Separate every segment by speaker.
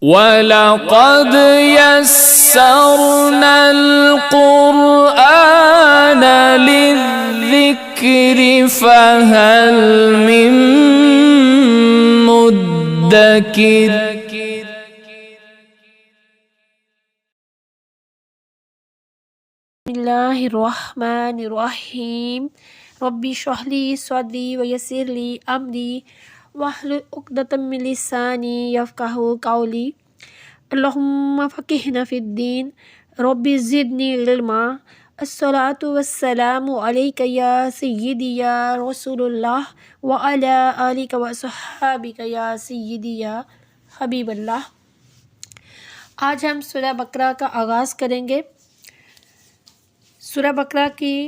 Speaker 1: وَلَقَدْ يَسَّرْنَا الْقُرْآنَ لِلذِّكْرِ فَهَلْ مِن مُّدَّكِرٍ
Speaker 2: بسم اللہ الرحمن الرحیم ربی اشرح لی صدری ویسر لی امری واحلل عقدۃ من لسانی یفقہوا قولی اللہم فقہنا فی الدین ربی زدنی علما الصلاۃ والسلام علیک یا سیدی یا رسول اللہ وعلی آلک وصحابک یا سیدی یا حبیب اللہ۔ آج ہم سورہ بقرہ کا آغاز کریں گے۔ سورہ بقرہ کی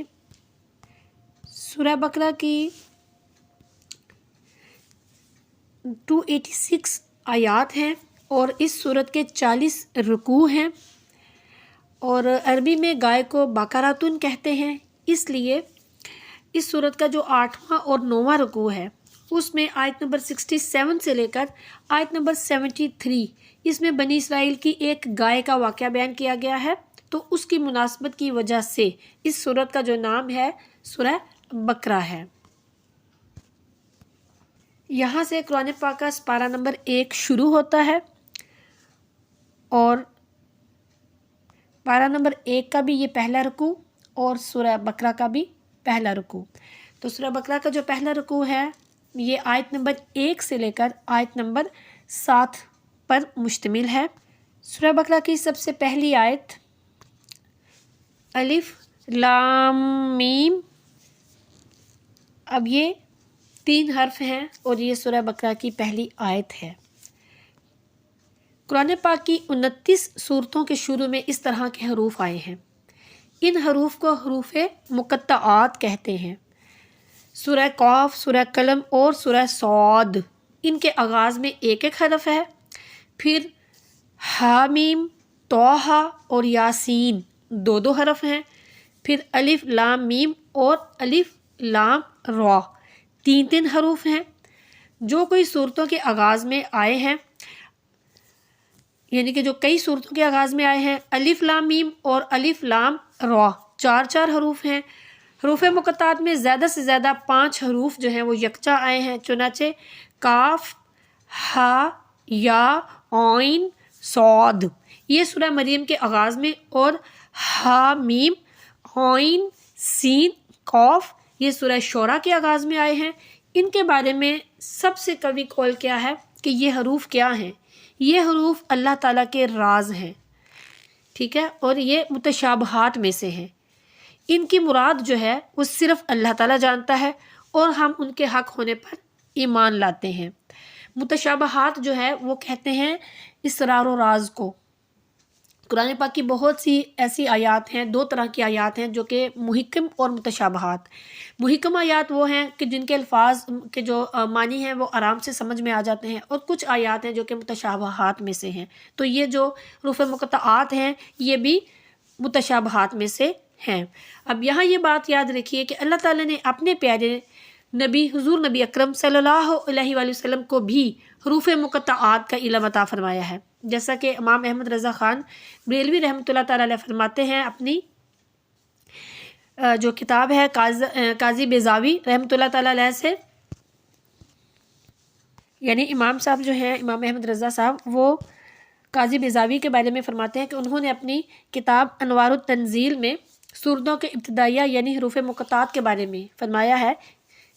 Speaker 2: 286 آیات ہیں اور اس سورت کے 40 رکوع ہیں، اور عربی میں گائے کو بقراتن کہتے ہیں، اس لیے اس سورت کا جو 8واں اور 9واں رکوع ہے اس میں آیت نمبر 67 سے لے کر آیت نمبر 73 اس میں بنی اسرائیل کی ایک گائے کا واقعہ بیان کیا گیا ہے، تو اس کی مناسبت کی وجہ سے اس سورت کا جو نام ہے سورہ بقرہ ہے۔ یہاں سے قرآن پاک کا سپارہ نمبر 1 شروع ہوتا ہے، اور پارہ نمبر 1 کا بھی یہ پہلا رکوع اور سورہ بقرہ کا بھی پہلا رکوع۔ تو سورہ بقرہ کا جو پہلا رکوع ہے یہ آیت نمبر 1 سے لے کر آیت نمبر 7 پر مشتمل ہے۔ سورہ بقرہ کی سب سے پہلی آیت الف لام میم، اب یہ 3 حرف ہیں اور یہ سورہ بقرہ کی پہلی آیت ہے۔ قرآن پاک کی 29 سورتوں کے شروع میں اس طرح کے حروف آئے ہیں۔ ان حروف کو حروف مقطعات کہتے ہیں۔ سورہ قاف، سورہ قلم اور سورہ صاد، ان کے آغاز میں ایک ایک حرف ہے، پھر حامیم، طٰہٰ اور یاسین 2 حرف ہیں، پھر الف لام میم اور الف لام را 3 حروف ہیں۔ جو کوئی صورتوں کے آغاز میں آئے ہیں، یعنی کہ جو کئی صورتوں کے آغاز میں آئے ہیں، الف لام میم اور الف لام را 4 حروف ہیں۔ حروف مقطعات میں زیادہ سے زیادہ 5 حروف جو ہیں وہ یکجا آئے ہیں، چنانچہ کاف، ہا، یا، عین، صاد یہ سورہ مریم کے آغاز میں، اور ہا میم، عین، سین، قاف یہ سورہ شعراء کے آغاز میں آئے ہیں۔ ان کے بارے میں سب سے قوی قول کیا ہے کہ یہ حروف کیا ہیں؟ یہ حروف اللہ تعالیٰ کے راز ہیں، ٹھیک ہے، اور یہ متشابہات میں سے ہیں۔ ان کی مراد جو ہے وہ صرف اللہ تعالیٰ جانتا ہے، اور ہم ان کے حق ہونے پر ایمان لاتے ہیں۔ متشابہات جو ہے وہ کہتے ہیں اسرار و راز کو۔ قرآن پاک کی بہت سی ایسی آیات ہیں، 2 طرح کی آیات ہیں جو کہ محکم اور متشابہات۔ محکم آیات وہ ہیں کہ جن کے الفاظ کے جو معنی ہیں وہ آرام سے سمجھ میں آ جاتے ہیں، اور کچھ آیات ہیں جو کہ متشابہات میں سے ہیں۔ تو یہ جو حروف مقطعات ہیں یہ بھی متشابہات میں سے ہیں۔ اب یہاں یہ بات یاد رکھیے کہ اللہ تعالیٰ نے اپنے پیارے نبی حضور نبی اکرم صلی اللہ علیہ وآلہ وسلم کو بھی حروف مقطعات کا علم عطا فرمایا ہے، جیسا کہ امام احمد رضا خان بریلوی رحمۃ اللہ تعالیٰ علیہ فرماتے ہیں اپنی جو کتاب ہے قاضی بیضاوی رحمۃ اللہ تعالیٰ علیہ سے، یعنی امام صاحب جو ہیں امام احمد رضا صاحب، وہ قاضی بیضاوی کے بارے میں فرماتے ہیں کہ انہوں نے اپنی کتاب انوار التنزیل میں سورتوں کے ابتدائیہ یعنی حروف مقطعات کے بارے میں فرمایا ہے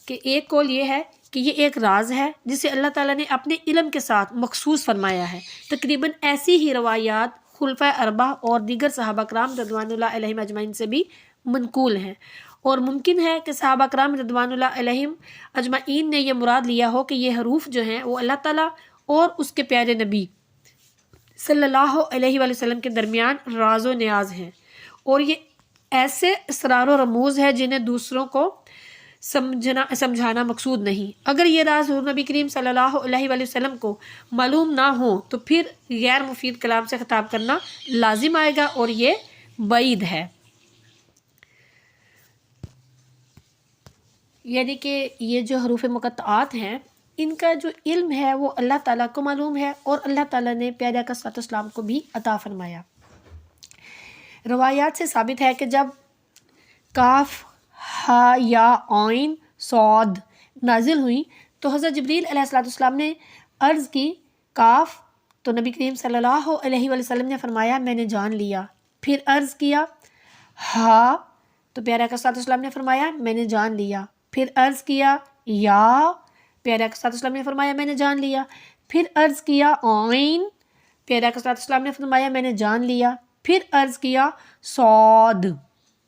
Speaker 2: کہ ایک قول یہ ہے کہ یہ ایک راز ہے جسے اللہ تعالیٰ نے اپنے علم کے ساتھ مخصوص فرمایا ہے۔ تقریباً ایسی ہی روایات خلفائے اربعہ اور دیگر صحابہ کرام رضوان اللہ علیہم اجمعین سے بھی منقول ہیں، اور ممکن ہے کہ صحابہ کرام رضوان اللہ علیہم اجمعین نے یہ مراد لیا ہو کہ یہ حروف جو ہیں وہ اللہ تعالیٰ اور اس کے پیارے نبی صلی اللہ علیہ وآلہ وسلم کے درمیان راز و نیاز ہیں، اور یہ ایسے اسرار و رموز ہے جنہیں دوسروں کو سمجھانا مقصود نہیں۔ اگر یہ راز حضور نبی کریم صلی اللہ علیہ وآلہ وسلم کو معلوم نہ ہو تو پھر غیر مفید کلام سے خطاب کرنا لازم آئے گا، اور یہ بعید ہے۔ یعنی کہ یہ جو حروف مقطعات ہیں ان کا جو علم ہے وہ اللہ تعالیٰ کو معلوم ہے اور اللہ تعالیٰ نے پیارے آقا صلی اللہ علیہ وسلم کو بھی عطا فرمایا۔ روایات سے ثابت ہے کہ جب کاف ہا یا عین صاد نازل ہوئی تو حضرت جبریل علیہ السلام نے عرض کی کاف، تو نبی کریم صلی اللہ علیہ وآلہ وسلم نے فرمایا میں نے جان لیا۔ پھر عرض کیا ہا، تو پیارے آقا صلی اللہ علیہ وسلم نے فرمایا میں نے جان لیا۔ پھر عرض کیا یا، پیارے آقا صلی اللہ علیہ وسلم نے فرمایا میں نے جان لیا۔ پھر عرض کیا عین، پیارے آقا صلی اللہ علیہ وسلم نے فرمایا میں نے جان لیا۔ پھر عرض کیا صاد،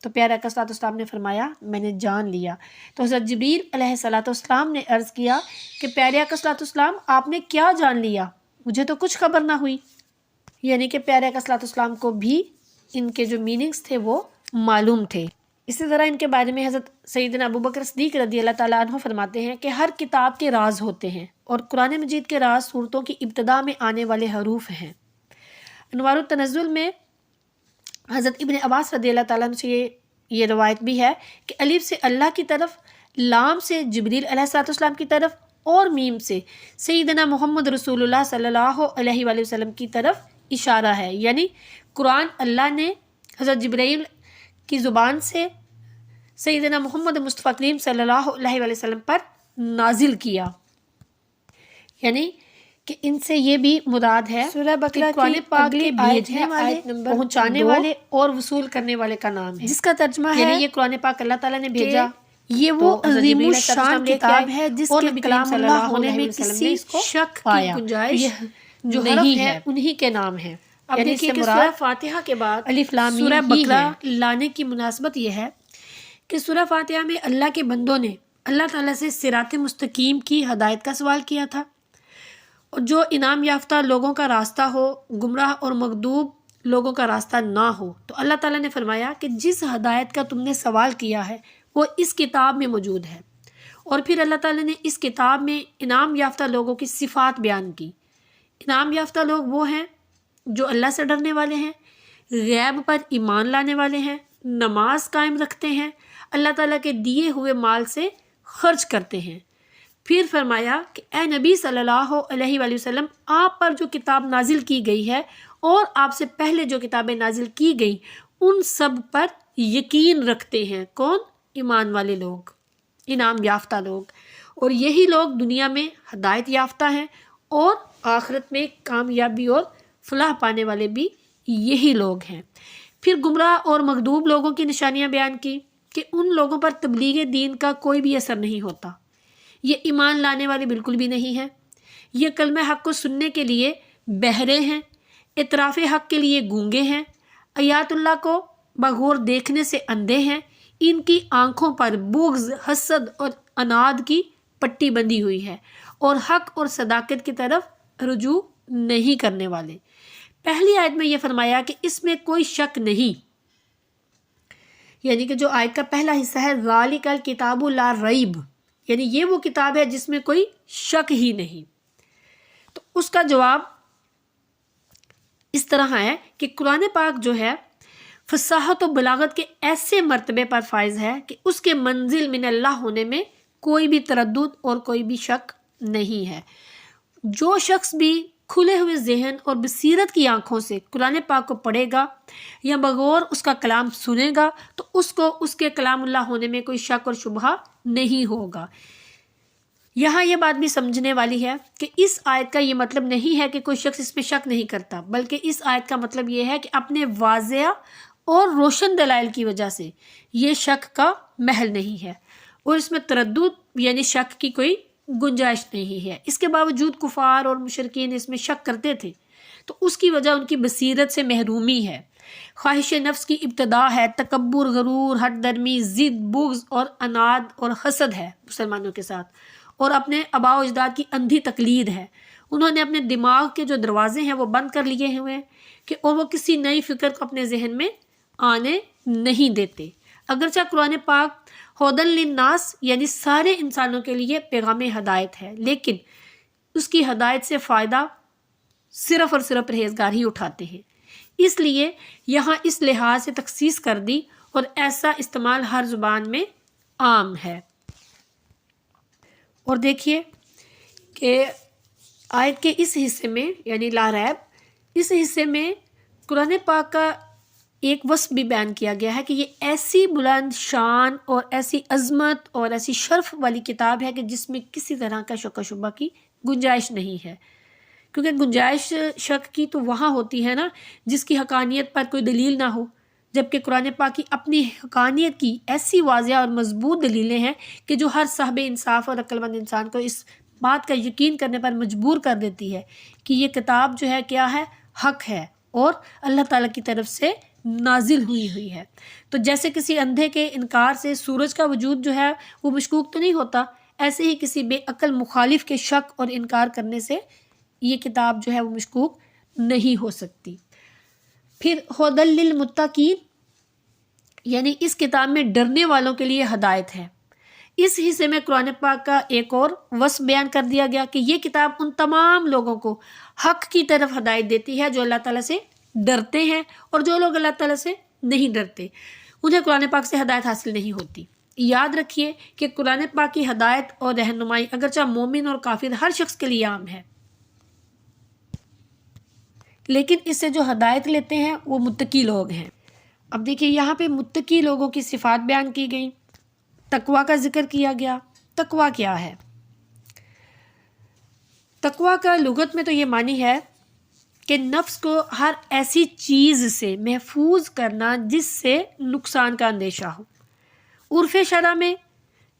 Speaker 2: تو پیارے آقا صلی اللہ علیہ وسلم نے فرمایا میں نے جان لیا۔ تو حضرت جبریل علیہ السلام نے عرض کیا کہ پیارے آقا صلی اللہ علیہ وسلم آپ نے کیا جان لیا، مجھے تو کچھ خبر نہ ہوئی۔ یعنی کہ پیارے آقا صلی اللہ علیہ وسلم کو بھی ان کے جو میننگز تھے وہ معلوم تھے۔ اسی طرح ان کے بارے میں حضرت سیدنا ابوبکر صدیق رضی اللہ تعالیٰ عنہ فرماتے ہیں کہ ہر کتاب کے راز ہوتے ہیں اور قرآن مجید کے راز صورتوں کی ابتدا میں آنے والے حروف ہیں۔ انوار التنزل میں حضرت ابن عباس رضی اللہ تعالیٰ عنہ سے یہ روایت بھی ہے کہ الف سے اللہ کی طرف، لام سے جبریل علیہ السلام کی طرف اور میم سے سیدنا محمد رسول اللہ صلی اللہ علیہ وآلہ وسلم کی طرف اشارہ ہے۔ یعنی قرآن اللہ نے حضرت جبریل کی زبان سے سیدنا محمد مصطفیٰ کریم صلی اللہ علیہ وآلہ وسلم پر نازل کیا۔ یعنی کہ ان سے یہ بھی مراد ہے
Speaker 3: سورہ بقرہ
Speaker 2: قرآن
Speaker 3: کی
Speaker 2: پاک
Speaker 3: اگلی
Speaker 2: کے
Speaker 3: آیت
Speaker 2: بھیجنے
Speaker 3: ہے
Speaker 2: والے،
Speaker 3: آیت نمبر
Speaker 2: پہنچانے
Speaker 3: 2،
Speaker 2: والے اور وصول کرنے والے کا نام ہے،
Speaker 3: جس کا ترجمہ
Speaker 2: یعنی
Speaker 3: ہے
Speaker 2: یہ قرآن پاک اللہ تعالیٰ نے بھیجا،
Speaker 3: یہ
Speaker 2: تو
Speaker 3: وہ
Speaker 2: حضرت
Speaker 3: عظیم
Speaker 2: جبریل علیہ السلام
Speaker 3: الشان
Speaker 2: لے کے
Speaker 3: کتاب
Speaker 2: آئے
Speaker 3: ہے جس
Speaker 2: اور
Speaker 3: کے
Speaker 2: نبی کریم
Speaker 3: کلام
Speaker 2: صلی
Speaker 3: اللہ
Speaker 2: اللہ
Speaker 3: ہونے
Speaker 2: علیہ
Speaker 3: میں
Speaker 2: وسلم نے
Speaker 3: کسی
Speaker 2: اس کو
Speaker 3: شک کی
Speaker 2: پایا۔
Speaker 3: گنجائش
Speaker 2: جو
Speaker 3: نہیں
Speaker 2: حرف
Speaker 3: ہے۔
Speaker 2: ہے انہی کے نام ہے۔ اب
Speaker 3: یعنی
Speaker 2: دیکھیے
Speaker 3: کہ
Speaker 2: کہ
Speaker 3: سورہ
Speaker 2: سورہ فاتحہ کے بعد
Speaker 3: الف لام میم
Speaker 2: سورہ
Speaker 3: ہی
Speaker 2: بقرہ
Speaker 3: ہے۔
Speaker 2: لانے کی مناسبت یہ ہے کہ سورہ فاتحہ میں اللہ کے بندوں نے اللہ تعالیٰ سے صراط مستقیم کی ہدایت کا سوال کیا تھا، اور جو انعام یافتہ لوگوں کا راستہ ہو، گمراہ اور مغضوب لوگوں کا راستہ نہ ہو، تو اللہ تعالیٰ نے فرمایا کہ جس ہدایت کا تم نے سوال کیا ہے وہ اس کتاب میں موجود ہے۔ اور پھر اللہ تعالیٰ نے اس کتاب میں انعام یافتہ لوگوں کی صفات بیان کی۔ انعام یافتہ لوگ وہ ہیں جو اللہ سے ڈرنے والے ہیں، غیب پر ایمان لانے والے ہیں، نماز قائم رکھتے ہیں، اللہ تعالیٰ کے دیے ہوئے مال سے خرچ کرتے ہیں۔ پھر فرمایا کہ اے نبی صلی اللہ علیہ وآلہ وسلم، آپ پر جو کتاب نازل کی گئی ہے اور آپ سے پہلے جو کتابیں نازل کی گئیں ان سب پر یقین رکھتے ہیں۔ کون؟ ایمان والے لوگ، انعام یافتہ لوگ، اور یہی لوگ دنیا میں ہدایت یافتہ ہیں اور آخرت میں کامیابی اور فلاح پانے والے بھی یہی لوگ ہیں۔ پھر گمراہ اور مغضوب لوگوں کی نشانیاں بیان کی کہ ان لوگوں پر تبلیغ دین کا کوئی بھی اثر نہیں ہوتا، یہ ایمان لانے والے بالکل بھی نہیں ہیں، یہ کلمہ حق کو سننے کے لیے بہرے ہیں، اعتراف حق کے لیے گونگے ہیں، آیات اللہ کو بغور دیکھنے سے اندھے ہیں، ان کی آنکھوں پر بغض، حسد اور اناد کی پٹی بندھی ہوئی ہے، اور حق اور صداقت کی طرف رجوع نہیں کرنے والے۔ پہلی آیت میں یہ فرمایا کہ اس میں کوئی شک نہیں، یعنی کہ جو آیت کا پہلا حصہ ہے ذالک الکتاب لا ریب، یعنی یہ وہ کتاب ہے جس میں کوئی شک ہی نہیں۔ تو اس کا جواب اس طرح ہے کہ قرآن پاک جو ہے فصاحت و بلاغت کے ایسے مرتبے پر فائز ہے کہ اس کے منزل من اللہ ہونے میں کوئی بھی تردد اور کوئی بھی شک نہیں ہے۔ جو شخص بھی کھلے ہوئے ذہن اور بصیرت کی آنکھوں سے قرآن پاک کو پڑھے گا یا بغور اس کا کلام سنے گا تو اس کو اس کے کلام اللہ ہونے میں کوئی شک اور شبہ نہیں ہوگا۔ یہاں یہ بات بھی سمجھنے والی ہے کہ اس آیت کا یہ مطلب نہیں ہے کہ کوئی شخص اس پہ شک نہیں کرتا، بلکہ اس آیت کا مطلب یہ ہے کہ اپنے واضح اور روشن دلائل کی وجہ سے یہ شک کا محل نہیں ہے اور اس میں تردد یعنی شک کی کوئی گنجائش نہیں ہے۔ اس کے باوجود کفار اور مشرکین اس میں شک کرتے تھے، تو اس کی وجہ ان کی بصیرت سے محرومی ہے، خواہش نفس کی ابتدا ہے، تکبر، غرور، ہٹ درمی، ضد، بغض اور اناد اور حسد ہے مسلمانوں کے ساتھ، اور اپنے آباء و اجداد کی اندھی تقلید ہے۔ انہوں نے اپنے دماغ کے جو دروازے ہیں وہ بند کر لیے ہوئے کہ اور وہ کسی نئی فکر کو اپنے ذہن میں آنے نہیں دیتے۔ اگرچہ قرآن پاک ہدی للناس یعنی سارے انسانوں کے لیے پیغام ہدایت ہے، لیکن اس کی ہدایت سے فائدہ صرف اور صرف پرہیزگار ہی اٹھاتے ہیں، اس لیے یہاں اس لحاظ سے تخصیص کر دی اور ایسا استعمال ہر زبان میں عام ہے۔ اور دیکھیے کہ آیت کے اس حصے میں یعنی لا ریب، اس حصے میں قرآن پاک کا ایک وصف بھی بیان کیا گیا ہے کہ یہ ایسی بلند شان اور ایسی عظمت اور ایسی شرف والی کتاب ہے کہ جس میں کسی طرح کا شک و شبہ کی گنجائش نہیں ہے، کیونکہ گنجائش شک کی تو وہاں ہوتی ہے نا جس کی حقانیت پر کوئی دلیل نہ ہو، جبکہ قرآن پاک کی اپنی حقانیت کی ایسی واضح اور مضبوط دلیلیں ہیں کہ جو ہر صاحب انصاف اور عقل مند انسان کو اس بات کا یقین کرنے پر مجبور کر دیتی ہے کہ یہ کتاب جو ہے کیا ہے، حق ہے اور اللہ تعالیٰ کی طرف سے نازل ہوئی ہے۔ تو جیسے کسی اندھے کے انکار سے سورج کا وجود جو ہے وہ مشکوک تو نہیں ہوتا، ایسے ہی کسی بے عقل مخالف کے شک اور انکار کرنے سے یہ کتاب جو ہے وہ مشکوک نہیں ہو سکتی۔ پھر ہدی للمتقین، یعنی اس کتاب میں ڈرنے والوں کے لیے ہدایت ہے۔ اس حصے میں قرآن پاک کا ایک اور وصف بیان کر دیا گیا کہ یہ کتاب ان تمام لوگوں کو حق کی طرف ہدایت دیتی ہے جو اللہ تعالیٰ سے ڈرتے ہیں، اور جو لوگ اللہ تعالیٰ سے نہیں ڈرتے انہیں قرآن پاک سے ہدایت حاصل نہیں ہوتی۔ یاد رکھیے کہ قرآن پاک کی ہدایت اور رہنمائی اگرچہ مومن اور کافر ہر شخص کے لیے عام ہے، لیکن اس سے جو ہدایت لیتے ہیں وہ متقی لوگ ہیں۔ اب دیکھیے یہاں پہ متقی لوگوں کی صفات بیان کی گئیں، تقویٰ کا ذکر کیا گیا۔ تقویٰ کیا ہے؟ تقویٰ کا لغت میں تو یہ معنی ہے کہ نفس کو ہر ایسی چیز سے محفوظ کرنا جس سے نقصان کا اندیشہ ہو۔ عرف شرع میں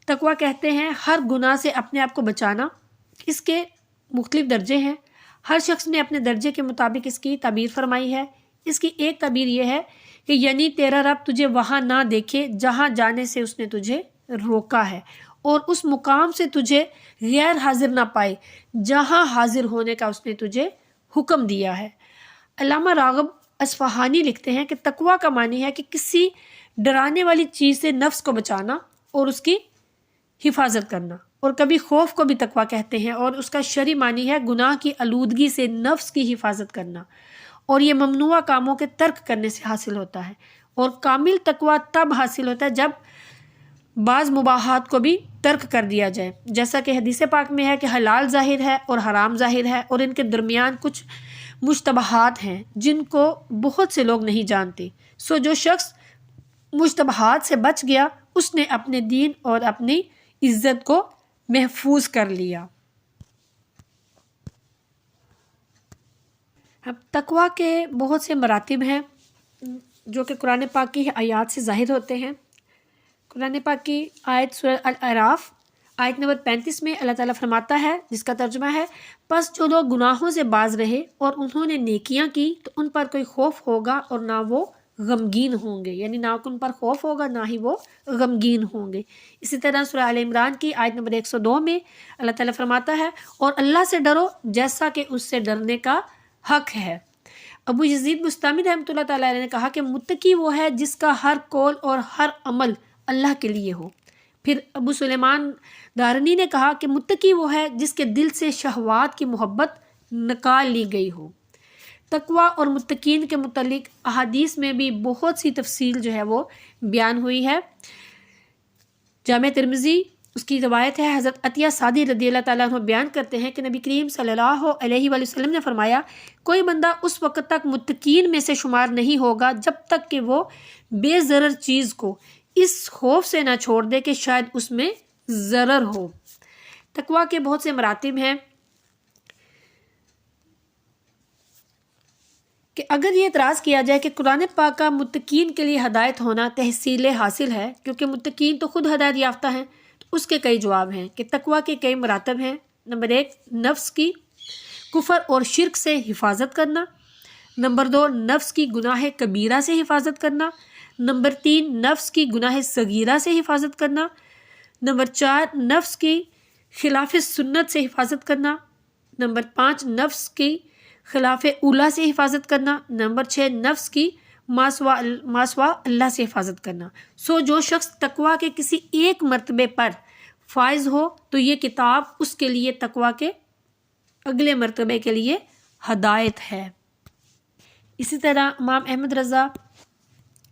Speaker 2: تقویٰ کہتے ہیں ہر گناہ سے اپنے آپ کو بچانا۔ اس کے مختلف درجے ہیں، ہر شخص نے اپنے درجے کے مطابق اس کی تعبیر فرمائی ہے۔ اس کی ایک تعبیر یہ ہے کہ یعنی تیرا رب تجھے وہاں نہ دیکھے جہاں جانے سے اس نے تجھے روکا ہے، اور اس مقام سے تجھے غیر حاضر نہ پائے جہاں حاضر ہونے کا اس نے تجھے حکم دیا ہے۔ علامہ راغب اصفہانی لکھتے ہیں کہ تقویٰ کا معنی ہے کہ کسی ڈرانے والی چیز سے نفس کو بچانا اور اس کی حفاظت کرنا، اور کبھی خوف کو بھی تقویٰ کہتے ہیں، اور اس کا شرعی معنی ہے گناہ کی آلودگی سے نفس کی حفاظت کرنا، اور یہ ممنوع کاموں کے ترک کرنے سے حاصل ہوتا ہے۔ اور کامل تقویٰ تب حاصل ہوتا ہے جب بعض مباحات کو بھی ترک کر دیا جائے، جیسا کہ حدیث پاک میں ہے کہ حلال ظاہر ہے اور حرام ظاہر ہے، اور ان کے درمیان کچھ مشتبہات ہیں جن کو بہت سے لوگ نہیں جانتے۔ سو جو شخص مشتبہات سے بچ گیا اس نے اپنے دین اور اپنی عزت کو محفوظ کر لیا۔ اب تقویٰ کے بہت سے مراتب ہیں جو کہ قرآن پاک کی آیات سے ظاہر ہوتے ہیں۔ قرآن پاک کی آیت سورہ الاعراف آیت نمبر 35 میں اللہ تعالیٰ فرماتا ہے، جس کا ترجمہ ہے، پس جو لوگ گناہوں سے باز رہے اور انہوں نے نیکیاں کی تو ان پر کوئی خوف ہوگا اور نہ وہ غمگین ہوں گے، یعنی نہ ان پر خوف ہوگا نہ ہی وہ غمگین ہوں گے۔ اسی طرح سورہ آل عمران کی آیت نمبر 102 میں اللہ تعالیٰ فرماتا ہے، اور اللہ سے ڈرو جیسا کہ اس سے ڈرنے کا حق ہے۔ ابو یزید بستامی رحمۃ اللہ تعالیٰ علیہ نے کہا کہ متقی وہ ہے جس کا ہر قول اور ہر عمل اللہ کے لیے ہو۔ پھر ابو سلیمان دارانی نے کہا کہ متقی وہ ہے جس کے دل سے شہوات کی محبت نکال لی گئی ہو۔ تقویٰ اور متقین کے متعلق احادیث میں بھی بہت سی تفصیل جو ہے وہ بیان ہوئی ہے۔ جامع ترمذی اس کی روایت ہے، حضرت عطیہ صادی رضی اللہ تعالیٰ عنہ بیان کرتے ہیں کہ نبی کریم صلی اللہ علیہ وآلہ وسلم نے فرمایا، کوئی بندہ اس وقت تک متقین میں سے شمار نہیں ہوگا جب تک کہ وہ بے ضرر چیز کو اس خوف سے نہ چھوڑ دے کہ شاید اس میں ضرر ہو۔ تقویٰ کے بہت سے مراتب ہیں کہ اگر یہ اعتراض کیا جائے کہ قرآن پاک کا متقین کے لیے ہدایت ہونا تحصیل حاصل ہے کیونکہ متقین تو خود ہدایت یافتہ ہیں، تو اس کے کئی جواب ہیں کہ تقویٰ کے کئی مراتب ہیں۔ نمبر 1، نفس کی کفر اور شرک سے حفاظت کرنا۔ نمبر 2، نفس کی گناہ کبیرہ سے حفاظت کرنا۔ نمبر 3، نفس کی گناہ صغیرہ سے حفاظت کرنا۔ نمبر 4، نفس کی خلاف سنت سے حفاظت کرنا۔ نمبر 5، نفس کی خلاف اولا سے حفاظت کرنا۔ نمبر 6، نفس کی ماسوا اللہ سے حفاظت کرنا۔ سو جو شخص تقویٰ کے کسی ایک مرتبے پر فائز ہو تو یہ کتاب اس کے لیے تقویٰ کے اگلے مرتبے کے لیے ہدایت ہے۔ اسی طرح امام احمد رضا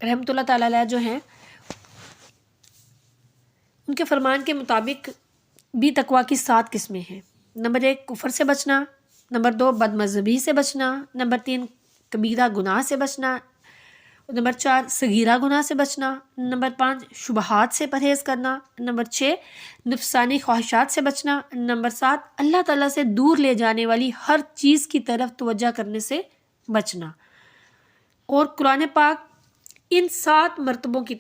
Speaker 2: رحمۃ اللہ تعالیٰ علیہ جو ہیں، ان کے فرمان کے مطابق بھی تقویٰ کی 7 قسمیں ہیں۔ نمبر 1 کفر سے بچنا، نمبر 2 بد مذہبی سے بچنا، نمبر 3 کبیرہ گناہ سے بچنا، نمبر 4 صغیرہ گناہ سے بچنا، نمبر 5 شبہات سے پرہیز کرنا، نمبر 6 نفسانی خواہشات سے بچنا، نمبر 7 اللہ تعالیٰ سے دور لے جانے والی ہر چیز کی طرف توجہ کرنے سے بچنا۔ اور قرآن پاک ان 7 مرتبوں کی